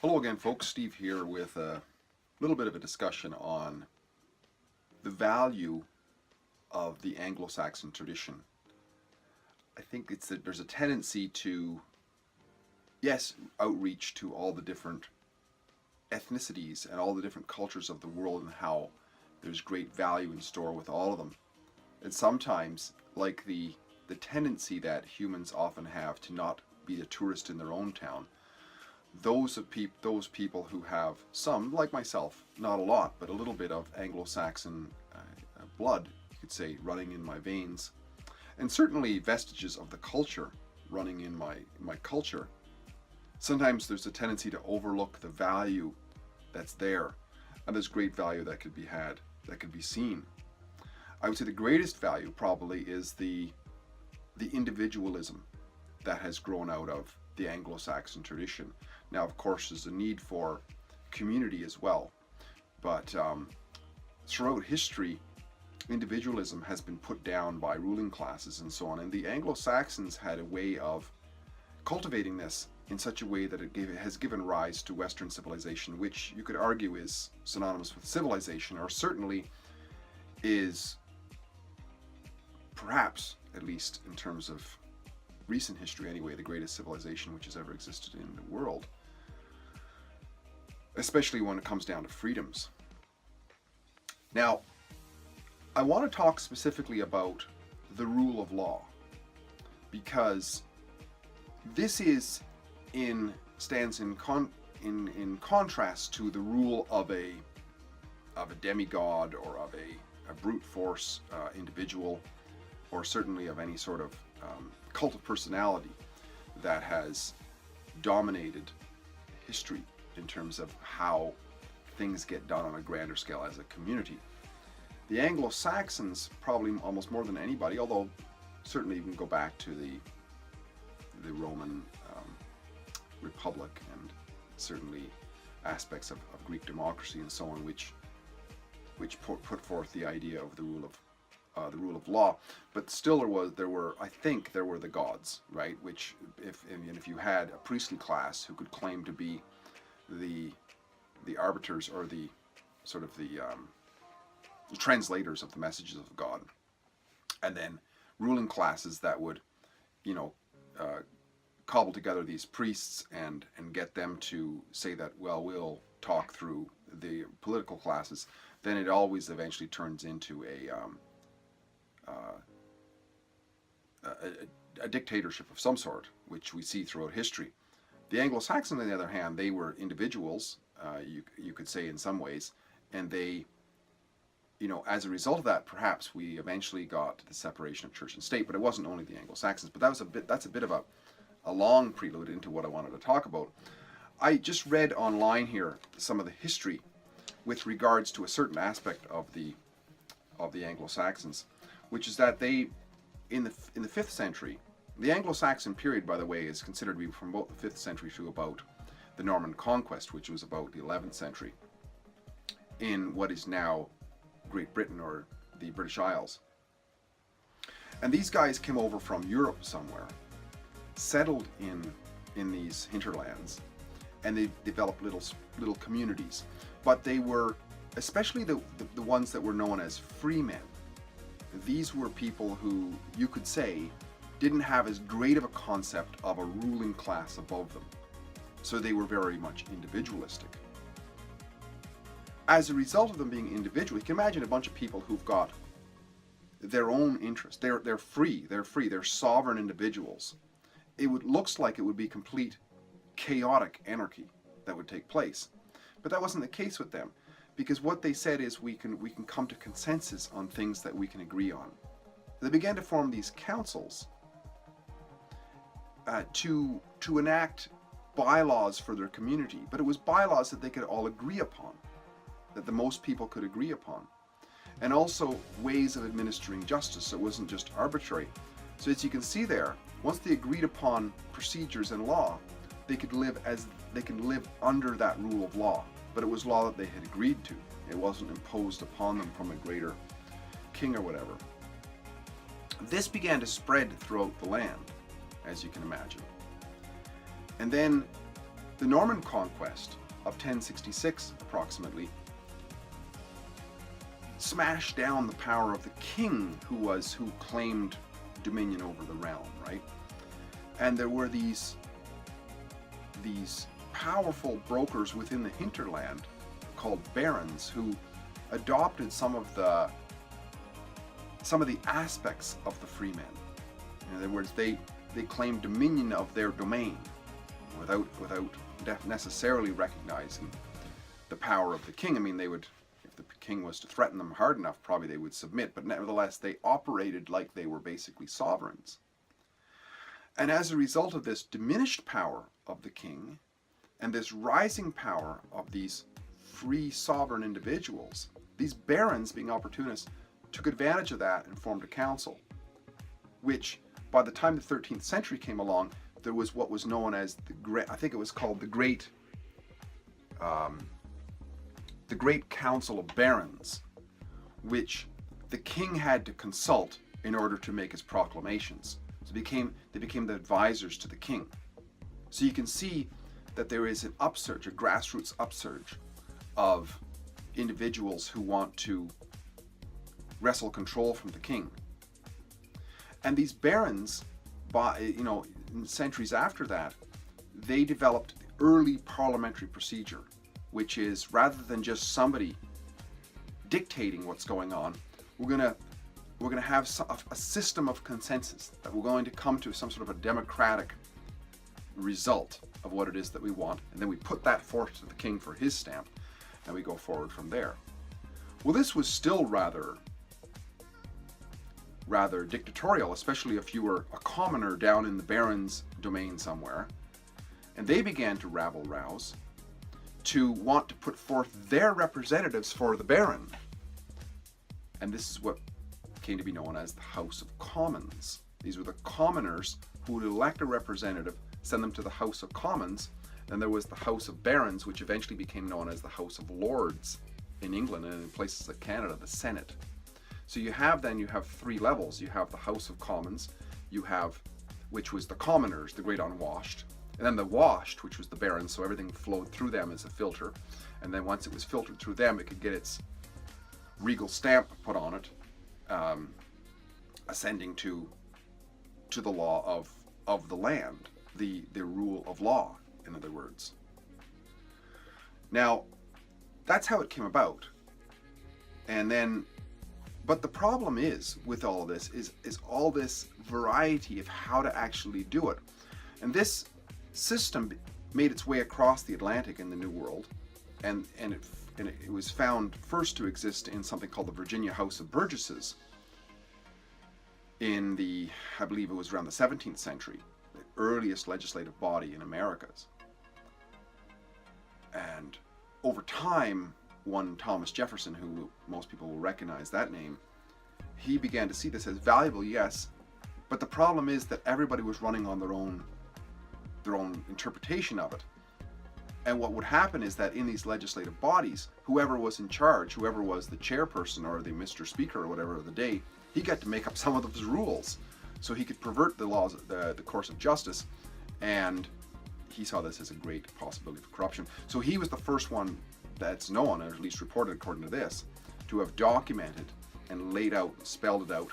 Hello again, folks. Steve here with a little bit of a discussion on the value of the Anglo-Saxon tradition. I think it's that there's a tendency to, yes, outreach to all the different ethnicities and all the different cultures of the world, and how there's great value in store with all of them. And sometimes, like the tendency that humans often have to not be a tourist in their own town, those people who have some, like myself, not a lot, but a little bit of Anglo-Saxon blood, you could say, running in my veins, and certainly vestiges of the culture running in my culture. Sometimes there's a tendency to overlook the value that's there, and there's great value that could be had, that could be seen. I would say the greatest value probably is the individualism that has grown out of the Anglo-Saxon tradition. Now, of course, there's a need for community as well, but throughout history, individualism has been put down by ruling classes and so on, and the Anglo-Saxons had a way of cultivating this in such a way that it has given rise to Western civilization, which you could argue is synonymous with civilization, or certainly is, perhaps, at least in terms of recent history anyway, the greatest civilization which has ever existed in the world, especially when it comes down to freedoms. Now, I want to talk specifically about the rule of law, because this stands in contrast to the rule of a demigod, or of a brute force individual, or certainly of any sort of cult of personality that has dominated history in terms of how things get done on a grander scale as a community. The Anglo-Saxons, probably almost more than anybody, although certainly you can go back to the Roman Republic, and certainly aspects of Greek democracy and so on, which put forth the idea of the rule of law. But still, I think there were the gods, right? Which, if you had a priestly class who could claim to be the arbiters, or the sort of the translators of the messages of God, and then ruling classes that would, cobble together these priests and get them to say that, well, we'll talk through the political classes, then it always eventually turns into a dictatorship of some sort, which we see throughout history. The Anglo-Saxons, on the other hand, they were individuals, you could say in some ways, and they, as a result of that, perhaps we eventually got the separation of church and state. But it wasn't only the Anglo-Saxons. But that's a bit of a long prelude into what I wanted to talk about. I just read online here some of the history with regards to a certain aspect of the Anglo-Saxons, which is that they, in the 5th century, the Anglo-Saxon period, by the way, is considered to be from about the 5th century to about the Norman Conquest, which was about the 11th century, in what is now Great Britain, or the British Isles. And these guys came over from Europe somewhere, settled in these hinterlands, and they developed little communities. But they were, especially the ones that were known as free men, these were people who, you could say, didn't have as great of a concept of a ruling class above them. So they were very much individualistic. As a result of them being individual, you can imagine a bunch of people who've got their own interests. They're free, they're sovereign individuals. Looks like it would be complete chaotic anarchy that would take place. But that wasn't the case with them, because what they said is we can come to consensus on things that we can agree on. They began to form these councils to enact bylaws for their community, but it was bylaws that they could all agree upon, that the most people could agree upon, and also ways of administering justice, so it wasn't just arbitrary. So as you can see there, once they agreed upon procedures and law, they could live under that rule of law, but it was law that they had agreed to. It wasn't imposed upon them from a greater king or whatever. This began to spread throughout the land, as you can imagine. And then the Norman conquest of 1066 approximately smashed down the power of the king who claimed dominion over the realm, right? And there were these powerful brokers within the hinterland called barons who adopted some of the aspects of the free men. In other words, they claimed dominion of their domain without necessarily recognizing the power of the king. I mean, they would, if the king was to threaten them hard enough, probably they would submit, but nevertheless they operated like they were basically sovereigns. And as a result of this diminished power of the king and this rising power of these free sovereign individuals, these barons, being opportunists, took advantage of that and formed a council, which by the time the 13th century came along, there was what was known as I think it was called the Great Council of Barons, which the king had to consult in order to make his proclamations. So they became the advisors to the king. So you can see that there is an upsurge, a grassroots upsurge of individuals who want to wrestle control from the king. And these barons, in centuries after that, they developed the early parliamentary procedure, which is, rather than just somebody dictating what's going on, we're going to have a system of consensus that we're going to come to some sort of a democratic result of what it is that we want, and then we put that forth to the king for his stamp, and we go forward from there. Well, this was still rather dictatorial, especially if you were a commoner down in the baron's domain somewhere, and they began to rabble-rouse to want to put forth their representatives for the baron. And this is what came to be known as the House of Commons. These were the commoners who would elect a representative, send them to the House of Commons. Then there was the House of Barons, which eventually became known as the House of Lords in England, and in places like Canada, the Senate. So you have three levels. You have the House of Commons, which was the commoners, the great unwashed, and then the washed, which was the barons, so everything flowed through them as a filter. And then once it was filtered through them, it could get its regal stamp put on it, ascending to the law of the land, the rule of law, in other words. Now, that's how it came about. But the problem is, with all of this, is all this variety of how to actually do it. And this system made its way across the Atlantic in the New World, and it was found first to exist in something called the Virginia House of Burgesses in I believe it was around the 17th century, the earliest legislative body in Americas. And over time, one Thomas Jefferson, who most people will recognize that name, he began to see this as valuable, yes, but the problem is that everybody was running on their own interpretation of it. And what would happen is that in these legislative bodies, whoever was in charge, whoever was the chairperson or the Mr. Speaker or whatever of the day, he got to make up some of those rules. So he could pervert the laws, the course of justice, and he saw this as a great possibility for corruption. So he was the first one that's known, or at least reported according to this, to have documented and laid out, spelled it out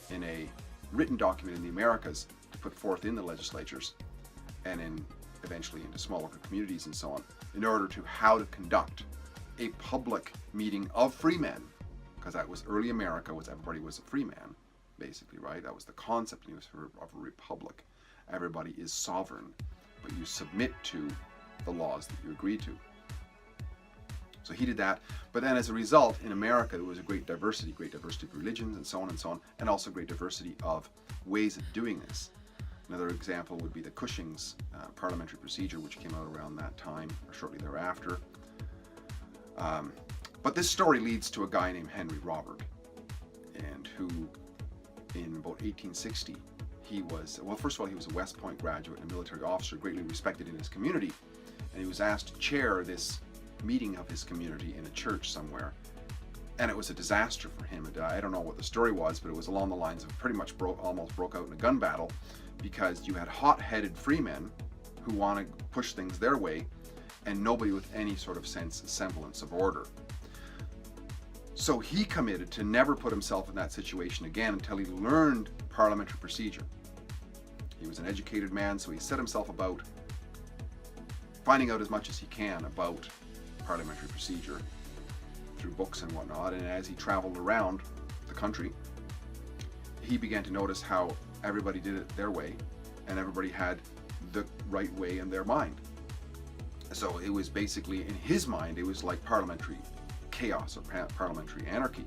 in a written document in the Americas to put forth in the legislatures and eventually into smaller communities and so on, in order to how to conduct a public meeting of free men, because that was early America, was everybody was a free man, basically, right? That was the concept of a republic. Everybody is sovereign, but you submit to the laws that you agree to. So he did that, but then as a result, in America, there was a great diversity of religions and so on, and also great diversity of ways of doing this. Another example would be the Cushing's parliamentary procedure, which came out around that time, or shortly thereafter. But this story leads to a guy named Henry Robert, and who, in about 1860, he was, well, first of all, he was a West Point graduate and a military officer, greatly respected in his community, and he was asked to chair this meeting of his community in a church somewhere, and it was a disaster for him. I don't know what the story was, but it was along the lines of pretty much almost broke out in a gun battle, because you had hot-headed freemen who want to push things their way, and nobody with any sort of semblance of order. So he committed to never put himself in that situation again until he learned parliamentary procedure. He was an educated man, so he set himself about finding out as much as he can about parliamentary procedure through books and whatnot. And as he traveled around the country, he began to notice how everybody did it their way, and everybody had the right way in their mind. So it was basically, in his mind, it was like parliamentary chaos or parliamentary anarchy.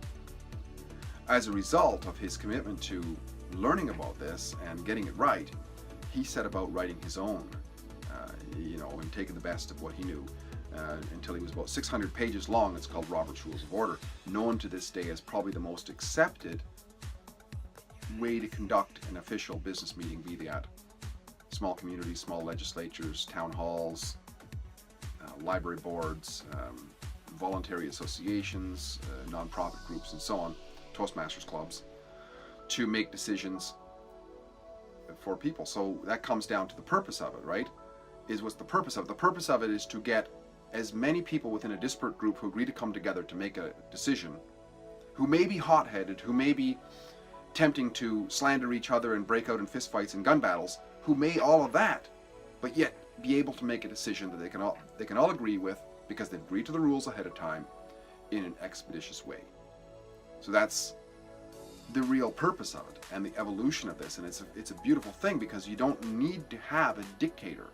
As a result of his commitment to learning about this and getting it right, he set about writing his own, and taking the best of what he knew until he was about 600 pages long. It's called Robert's Rules of Order, known to this day as probably the most accepted way to conduct an official business meeting, be they at small communities, small legislatures, town halls, library boards, voluntary associations, non-profit groups, and so on, Toastmasters clubs, to make decisions for people. So that comes down to the purpose of it, right? What's the purpose of it? The purpose of it is to get as many people within a disparate group who agree to come together to make a decision, who may be hot-headed, who may be tempting to slander each other and break out in fistfights and gun battles, who may all of that, but yet be able to make a decision that they can all agree with because they've agreed to the rules ahead of time in an expeditious way. So that's the real purpose of it and the evolution of this. And it's a beautiful thing because you don't need to have a dictator.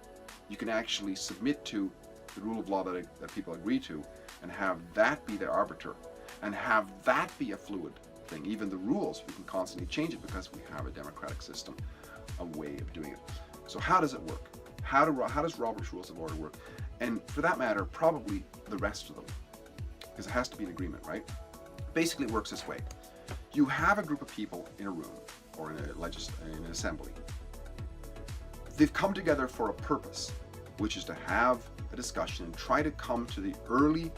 You can actually submit to the rule of law that people agree to and have that be the arbiter and have that be a fluid thing. Even the rules, we can constantly change it because we have a democratic system, a way of doing it. So how does it work? How does Robert's Rules of Order work? And for that matter, probably the rest of them, because it has to be an agreement, right? Basically, it works this way. You have a group of people in a room or in an assembly. They've come together for a purpose, which is to have a discussion and try to come to the early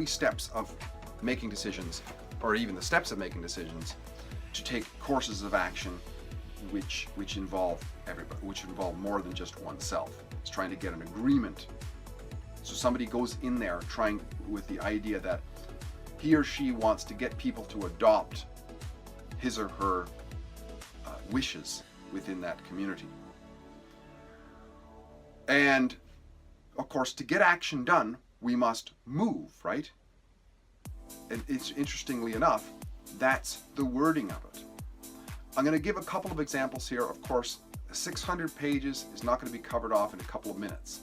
steps of making decisions, or even the steps of making decisions, to take courses of action which involve everybody, which involve more than just oneself. It's trying to get an agreement. So somebody goes in there trying with the idea that he or she wants to get people to adopt his or her wishes within that community. And of course, to get action done, we must move, right? And it's interestingly enough, that's the wording of it. I'm going to give a couple of examples here. Of course, 600 pages is not going to be covered off in a couple of minutes,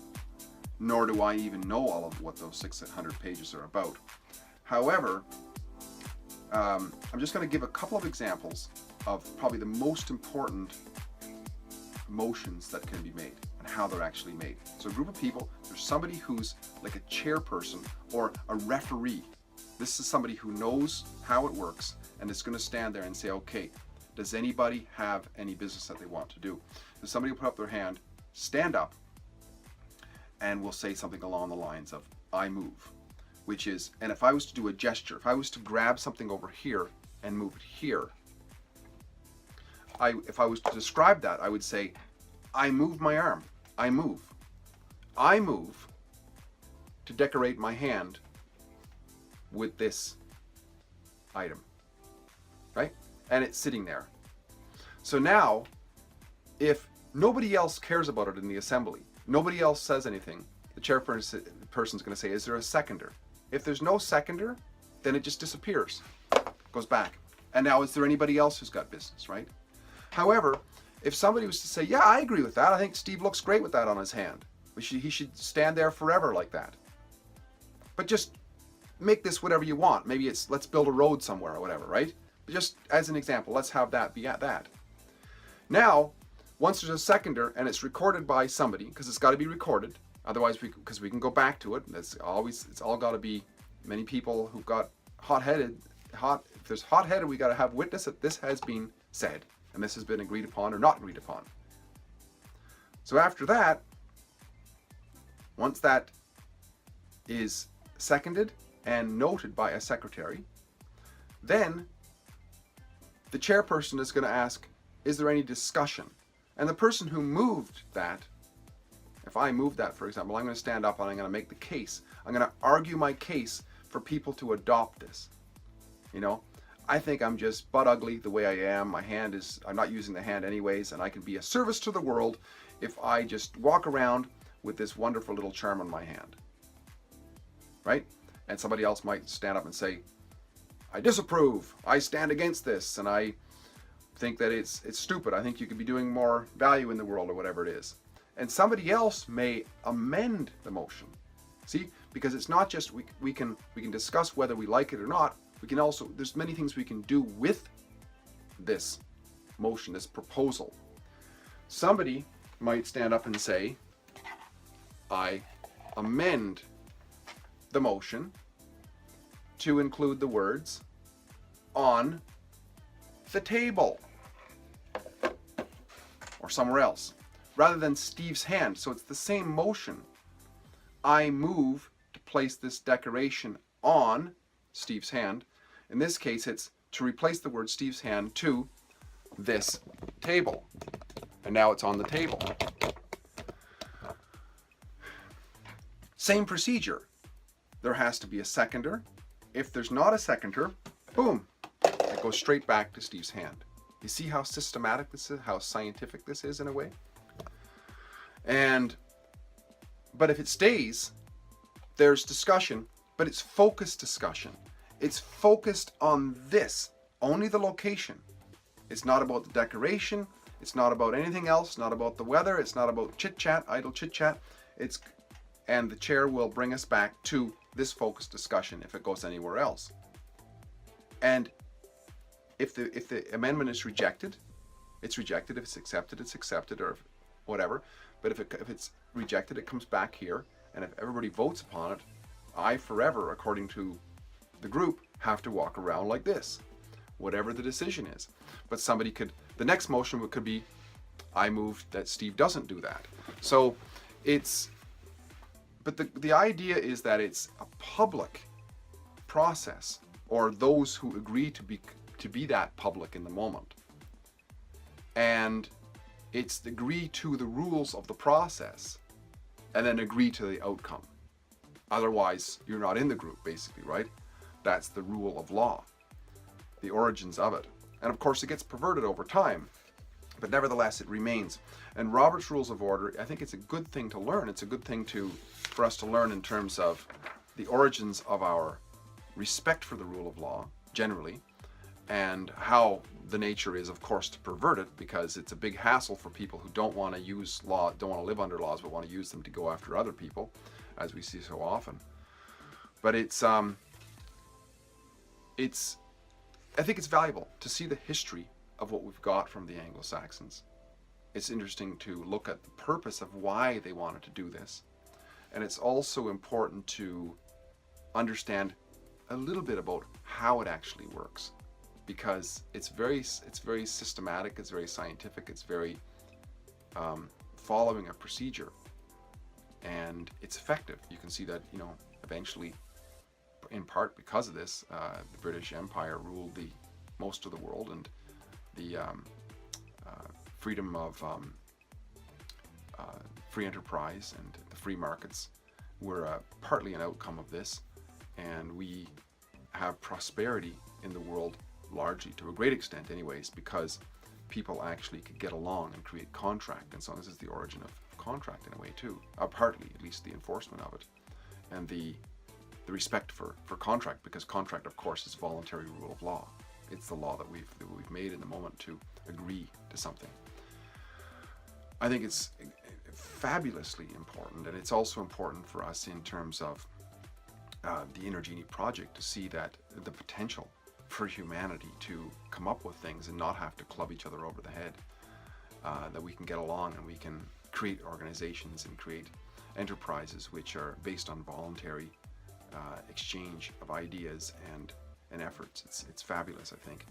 nor do I even know all of what those 600 pages are about. However, I'm just going to give a couple of examples of probably the most important motions that can be made and how they're actually made. So a group of people, there's somebody who's like a chairperson or a referee. This is somebody who knows how it works and is going to stand there and say, okay, does anybody have any business that they want to do? Does somebody put up their hand, stand up, and will say something along the lines of, I move, which is, and if I was to do a gesture, if I was to grab something over here and move it here, if I was to describe that, I would say, I move my arm, I move. I move to decorate my hand with this item, right? And it's sitting there. So now, if nobody else cares about it in the assembly, nobody else says anything, the chairperson's going to say, is there a seconder? If there's no seconder, then it just disappears, goes back. And now, is there anybody else who's got business, right? However, if somebody was to say, yeah, I agree with that, I think Steve looks great with that on his hand. He should stand there forever like that. But just make this whatever you want. Maybe it's, let's build a road somewhere or whatever, right? Just as an example, let's have that be at that. Now, once there's a seconder and it's recorded by somebody, because it's got to be recorded, otherwise because we can go back to it. It's all got to be many people who've got if there's hot-headed, we got to have witness that this has been said and this has been agreed upon or not agreed upon. So after that, once that is seconded and noted by a secretary, then the chairperson is going to ask, is there any discussion? And the person who moved that, If I move that, for example, I'm going to stand up and I'm going to make the case. I'm going to argue my case for people to adopt this. You know, I think I'm just butt ugly the way I am. I'm not using the hand anyways, and I can be a service to the world if I just walk around with this wonderful little charm on my hand. Right? And somebody else might stand up and say, I disapprove. I stand against this, and I think that it's stupid. I think you could be doing more value in the world, or whatever it is. And somebody else may amend the motion. See, because it's not just we can discuss whether we like it or not. We can also, there's many things we can do with this motion, this proposal. Somebody might stand up and say, I amend the motion to include the words on the table or somewhere else, rather than Steve's hand. So it's the same motion. I move to place this decoration on Steve's hand. In this case, it's to replace the word Steve's hand to this table. And now it's on the table. Same procedure. There has to be a seconder. If there's not a seconder, boom, it goes straight back to Steve's hand. You see how systematic this is, how scientific this is in a way? But if it stays, there's discussion, but it's focused discussion. It's focused on this, only the location. It's not about the decoration. It's not about anything else, not about the weather. It's not about chit-chat, idle chit-chat. And the chair will bring us back to this focused discussion if it goes anywhere else. And if the amendment is rejected, it's rejected. If it's accepted, it's accepted, or whatever. But if it's rejected, it comes back here. And if everybody votes upon it, I forever, according to the group, have to walk around like this, whatever the decision is. But the next motion could be, I move that Steve doesn't do that. So but the idea is that it's a public process, or those who agree to be that public in the moment. And it's agree to the rules of the process and then agree to the outcome. Otherwise, you're not in the group, basically, right? That's the rule of law, the origins of it. And of course, it gets perverted over time, but nevertheless, it remains. And Robert's Rules of Order, I think it's a good thing to learn. It's a good thing for us to learn in terms of the origins of our respect for the rule of law, generally, and how the nature is, of course, to pervert it, because it's a big hassle for people who don't want to use law, don't want to live under laws, but want to use them to go after other people, as we see so often. But I think it's valuable to see the history of what we've got from the Anglo-Saxons. It's interesting to look at the purpose of why they wanted to do this. And it's also important to understand a little bit about how it actually works, because it's very systematic, it's very scientific, it's very following a procedure, and it's effective. You can see that, eventually, in part because of this, the British Empire ruled most of the world, and the freedom of free enterprise and the free markets were partly an outcome of this, and we have prosperity in the world largely, to a great extent anyways, because people actually could get along and create contract, and so this is the origin of contract in a way too, partly at least the enforcement of it, and the respect for contract, because contract, of course, is voluntary rule of law. It's the law that we've made in the moment to agree to something. I think it's fabulously important, and it's also important for us in terms of the Intergenie project, to see that the potential for humanity to come up with things and not have to club each other over the head, that we can get along and we can create organizations and create enterprises which are based on voluntary exchange of ideas and efforts. It's fabulous, I think.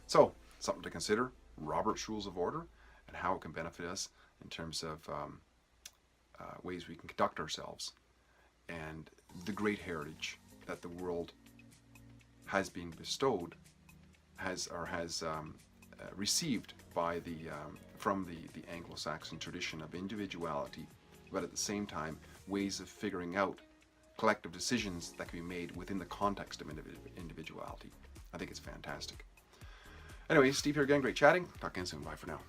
So, something to consider, Robert's Rules of Order, and how it can benefit us in terms of ways we can conduct ourselves, and the great heritage that the world has been bestowed, has received by from the Anglo-Saxon tradition of individuality, but at the same time, ways of figuring out collective decisions that can be made within the context of individuality. I think it's fantastic. Anyway, Steve here again. Great chatting. Talk again soon. Bye for now.